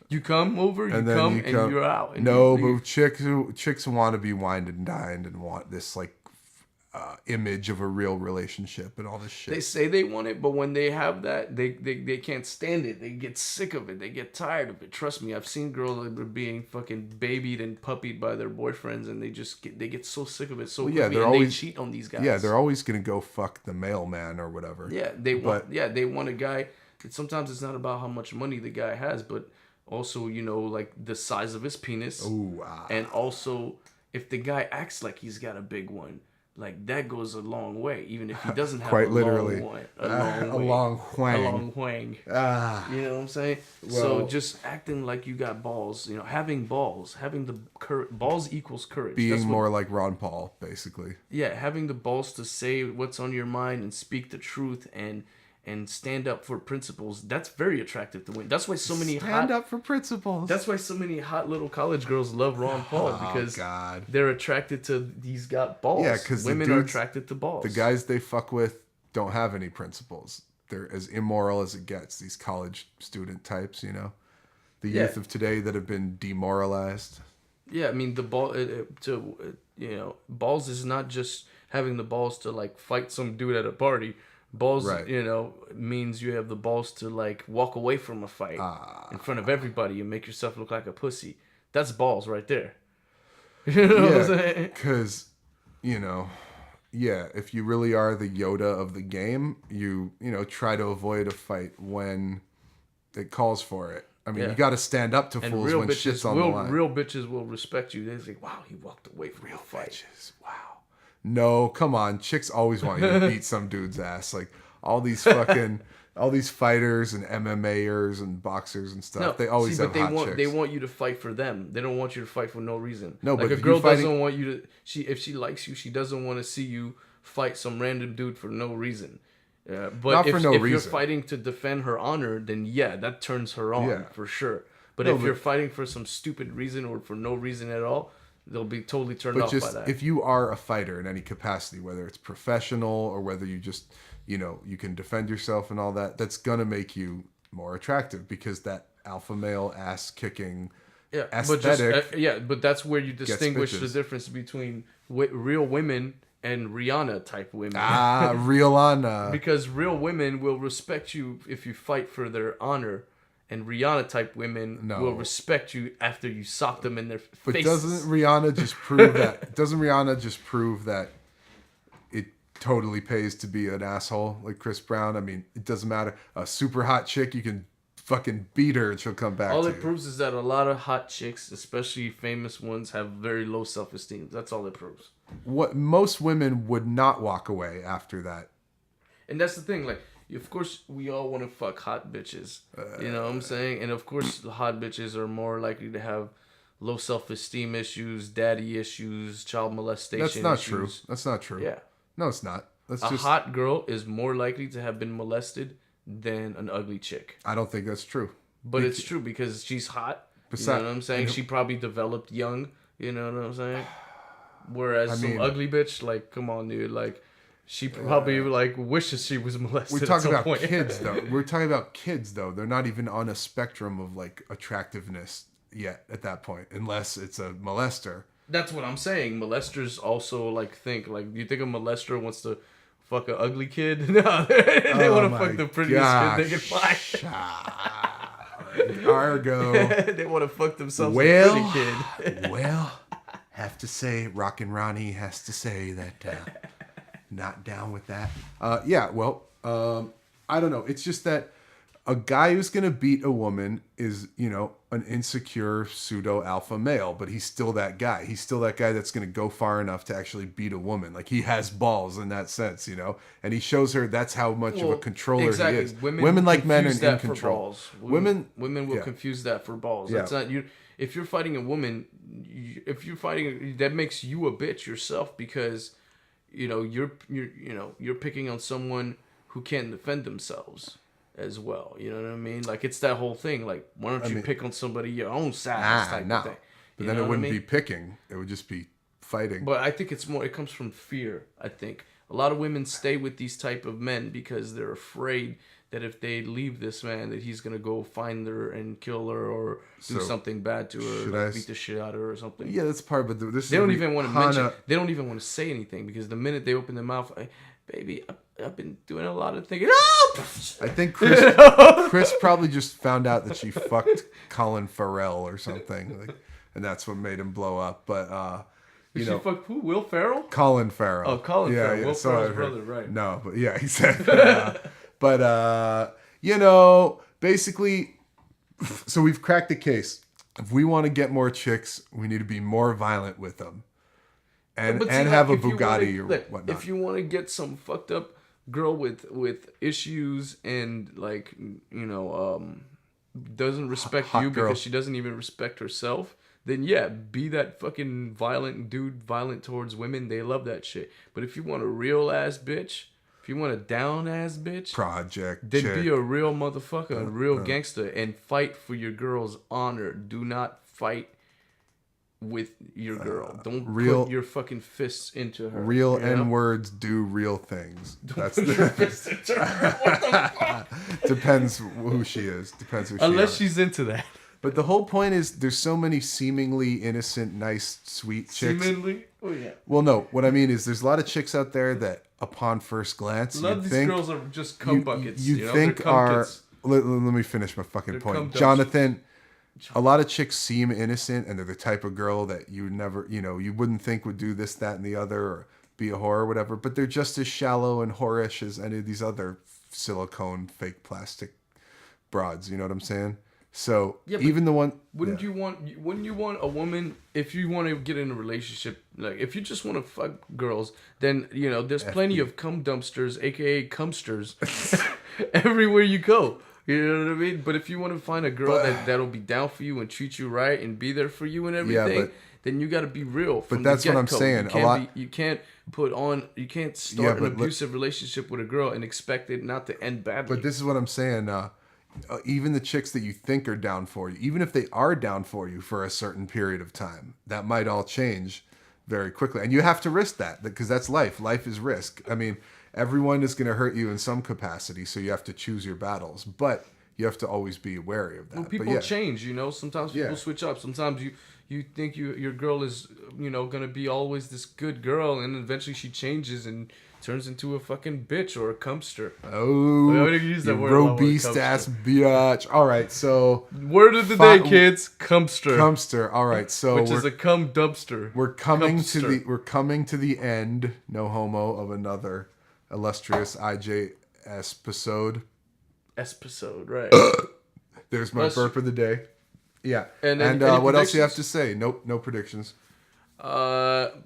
You come over, and you're out. But chicks want to be wined and dined and want this image of a real relationship and all this shit. They say they want it, but when they have that, they can't stand it. They get sick of it. They get tired of it. Trust me, I've seen girls that are being fucking babied and puppied by their boyfriends, and they get so sick of it so quickly, and they cheat on these guys. Yeah, they're always gonna go fuck the mailman or whatever. Yeah, they want a guy. Sometimes it's not about how much money the guy has, but also, like the size of his penis. Ooh, and also if the guy acts like he's got a big one. Like, that goes a long way, even if he doesn't have quite literally a long wang. You know what I'm saying? Well, so just acting like you got balls, having balls, having the balls equals courage. Being more like Ron Paul, basically. Yeah, having the balls to say what's on your mind and speak the truth and stand up for principles. That's very attractive to women. That's why so many stand up for principles. That's why so many hot little college girls love Ron Paul, because they're attracted to these got balls. Yeah, because women are attracted to balls. The guys they fuck with don't have any principles. They're as immoral as it gets. These college student types, the youth of today that have been demoralized. Yeah, I mean balls is not just having the balls to like fight some dude at a party. Balls, means you have the balls to like walk away from a fight in front of everybody and make yourself look like a pussy. That's balls right there. You know what I'm saying? Because, if you really are the Yoda of the game, you try to avoid a fight when it calls for it. I mean, you got to stand up to fools when shit's on the line. Real bitches will respect you. They say, "Wow, he walked away from real fight." Bitches, wow. No, come on. Chicks always want you to beat some dude's ass. Like all these fighters and MMAers and boxers and stuff. No, they always have hot chicks. They want you to fight for them. They don't want you to fight for no reason. No, like but a girl doesn't want you to. If she likes you, she doesn't want to see you fight some random dude for no reason. But if you're fighting to defend her honor, then that turns her on for sure. But if you're fighting for some stupid reason or for no reason at all, they'll be totally turned off by that. If you are a fighter in any capacity, whether it's professional or whether you just, you can defend yourself and all that, that's going to make you more attractive because that alpha male ass kicking aesthetic. But that's where you distinguish the difference between real women and Rihanna type women. Rihanna. Because real women will respect you if you fight for their honor. And Rihanna type women will respect you after you sock them in their face. But doesn't Rihanna just prove that? Doesn't Rihanna just prove that it totally pays to be an asshole like Chris Brown? I mean, it doesn't matter. A super hot chick, you can fucking beat her and she'll come back. All it proves is that a lot of hot chicks, especially famous ones, have very low self-esteem. That's all it proves. What most women would not walk away after that. And that's the thing, like. Of course, we all want to fuck hot bitches. You know what I'm saying? And of course, the hot bitches are more likely to have low self-esteem issues, daddy issues, child molestation issues. That's not true. Yeah. No, it's not. Hot girl is more likely to have been molested than an ugly chick. I don't think that's true. But it's true because she's hot. You know what I'm saying? She probably developed young. You know what I'm saying? Whereas some ugly bitch, like, come on, dude, like... She probably wishes she was molested. We're talking about kids, though. We're talking about kids, though. They're not even on a spectrum of attractiveness yet at that point, unless it's a molester. That's what I'm saying. Molesters also think do you think a molester wants to fuck an ugly kid? No, they want to fuck the prettiest kid they can find. Argo. They want to fuck themselves a pretty kid. Have to say, Rockin' Ronnie has to say that. Not down with that. I don't know. It's just that a guy who's going to beat a woman is, an insecure pseudo alpha male, but he's still that guy. He's still that guy that's going to go far enough to actually beat a woman. Like, he has balls in that sense, and he shows her that's how much of a controller he is. Women like men are in control. Women will confuse that for balls. That's not you. If you're fighting a woman, that makes you a bitch yourself because you're picking on someone who can't defend themselves as well. You know what I mean? Like, it's that whole thing. Like, why don't you pick on somebody your own size type of thing? But then it wouldn't be picking. It would just be fighting. But I think it comes from fear, I think. A lot of women stay with these type of men because they're afraid that if they leave this man, that he's gonna go find her and kill her or do something bad to her, like beat the shit out of her or something. Yeah, that's part. But they don't even want to mention. They don't even want to say anything because the minute they open their mouth, baby, I've been doing a lot of thinking. I think Chris probably just found out that she fucked Colin Farrell or something, like, and that's what made him blow up. But Did she fuck who? Will Ferrell? Colin Farrell. Oh, Colin Farrell. Will Ferrell's brother, right? No, but yeah, exactly. But basically, so we've cracked the case. If we want to get more chicks, we need to be more violent with them, and have a Bugatti or whatnot. If you want to get some fucked up girl with issues and doesn't respect you because she doesn't even respect herself, then yeah, be that fucking violent dude, violent towards women. They love that shit. But if you want a real ass bitch, if you want a down ass bitch, then be a real motherfucker, a real gangster, and fight for your girl's honor. Do not fight with your girl. Don't put your fucking fists into her. Real N-words do real things. That's depends who she is. Depends who she is. Unless she's into that. But the whole point is there's so many seemingly innocent, nice, sweet chicks. Seemingly? Oh, yeah. Well, no. What I mean is there's a lot of chicks out there that upon first glance, a lot of these girls are just cum buckets. You think are... Let me finish my fucking point. Jonathan... A lot of chicks seem innocent, and they're the type of girl that you never, you wouldn't think would do this, that, and the other, or be a whore or whatever. But they're just as shallow and whorish as any of these other silicone, fake plastic broads. You know what I'm saying? So even the one, wouldn't you want a woman, if you want to get in a relationship, like if you just want to fuck girls, then there's plenty of cum dumpsters, aka cumsters, everywhere you go. You know what I mean? But if you want to find a girl that'll be down for you and treat you right and be there for you and everything, then you got to be real. From that's the what I'm saying. You can't start an abusive relationship with a girl and expect it not to end badly. But this is what I'm saying. Even the chicks that you think are down for you, even if they are down for you for a certain period of time, that might all change very quickly. And you have to risk that because that's life. Life is risk. I mean, everyone is going to hurt you in some capacity, so you have to choose your battles. But you have to always be wary of that. Well, people change, Sometimes people switch up. Sometimes you think your girl is, going to be always this good girl, and eventually she changes and turns into a fucking bitch or a cumster. Oh, robust ass bitch. All right, so word of the day, kids, cumster. Cumster. All right, so which is a cum dumpster. We're coming to the end. No homo of another illustrious IJS episode. Right. There's my burp of the day. Yeah. And what else do you have to say? Nope, no predictions.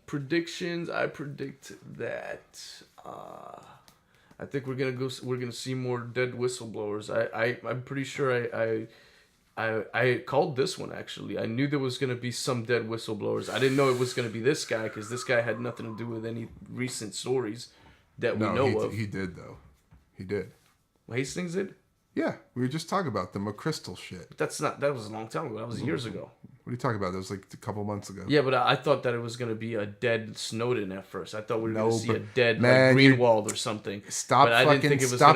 Predictions. I predict that I think we're gonna see more dead whistleblowers. I'm pretty sure I called this one actually. I knew there was gonna be some dead whistleblowers. I didn't know it was gonna be this guy because this guy had nothing to do with any recent stories that we know of. He did though. He did. Hastings did? Yeah, we were just talking about the McChrystal shit. But that was a long time ago. That was years ago. What are you talking about? That was like a couple months ago. Yeah, but I thought that it was going to be a dead Snowden at first. I thought we were going to see a dead Greenwald or something. Stop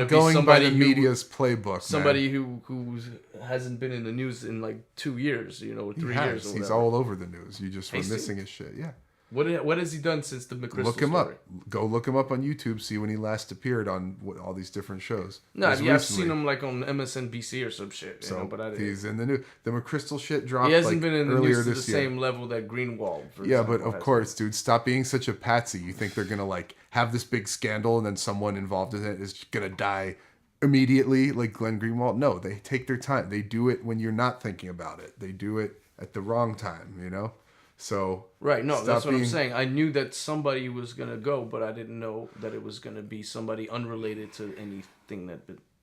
going by the media's playbook. Somebody who hasn't been in the news in like 2 years, or 3 years. He's all over the news. You just were missing his shit. Yeah. What has he done since the McChrystal Look him story? up. Go look him up on YouTube. See when he last appeared on all these different shows. No, I've seen him like on MSNBC or some shit. But I didn't. He's in the news. The McChrystal shit dropped. He hasn't been in the news to the same level that Greenwald. But of course, dude, stop being such a patsy. You think they're gonna like have this big scandal and then someone involved in it is gonna die immediately, like Glenn Greenwald? No, they take their time. They do it when you're not thinking about it. They do it at the wrong time. So right, no, that's what I'm saying. I knew that somebody was gonna go, but I didn't know that it was gonna be somebody unrelated to anything that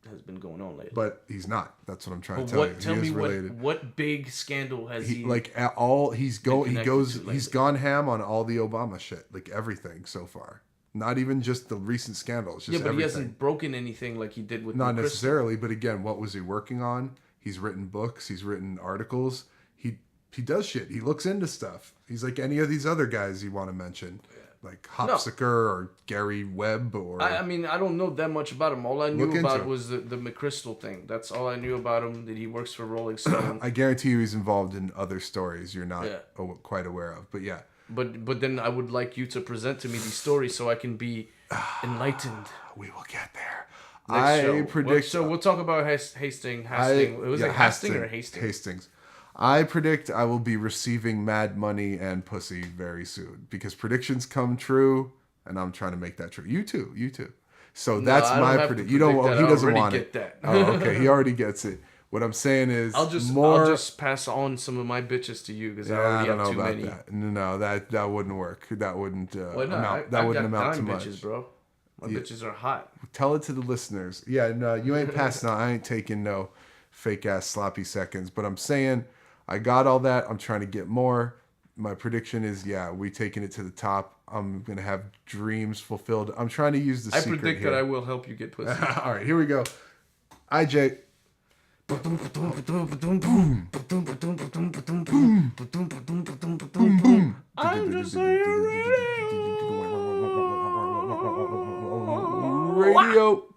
has been going on lately. But he's not. That's what I'm trying to tell you. Tell me what big scandal has he like at all? He's gone ham on all the Obama shit, like everything so far. Not even just the recent scandals. Just everything. He hasn't broken anything like he did with. Not necessarily, but again, what was he working on? He's written books. He's written articles. He does shit. He looks into stuff. He's like any of these other guys you want to mention. Like Hopsicker or Gary Webb or... I mean, I don't know that much about him. All I knew about was the McChrystal thing. That's all I knew about him, that he works for Rolling Stone. I guarantee you he's involved in other stories you're not quite aware of. But yeah. But then I would like you to present to me these stories so I can be enlightened. We will get there. I predict... So we'll talk about Hastings. Was it Hastings or Hastings? Hastings. I predict I will be receiving mad money and pussy very soon because predictions come true, and I'm trying to make that true. You too. So that's my prediction. You don't. He doesn't want it. That. Oh, okay. He already gets it. What I'm saying is, I'll just pass on some of my bitches to you because I already have too many. That. No, that wouldn't work. That wouldn't amount. That wouldn't amount to much. Bitches, bro. My bitches are hot. Tell it to the listeners. Yeah, no, you ain't passing on. I ain't taking no fake ass sloppy seconds. But I'm saying. I got all that. I'm trying to get more. My prediction is, we taking it to the top. I'm going to have dreams fulfilled. I'm trying to use the secret predict here. that I will help you get pussy. All right, here we go. IJ. I'm just saying radio.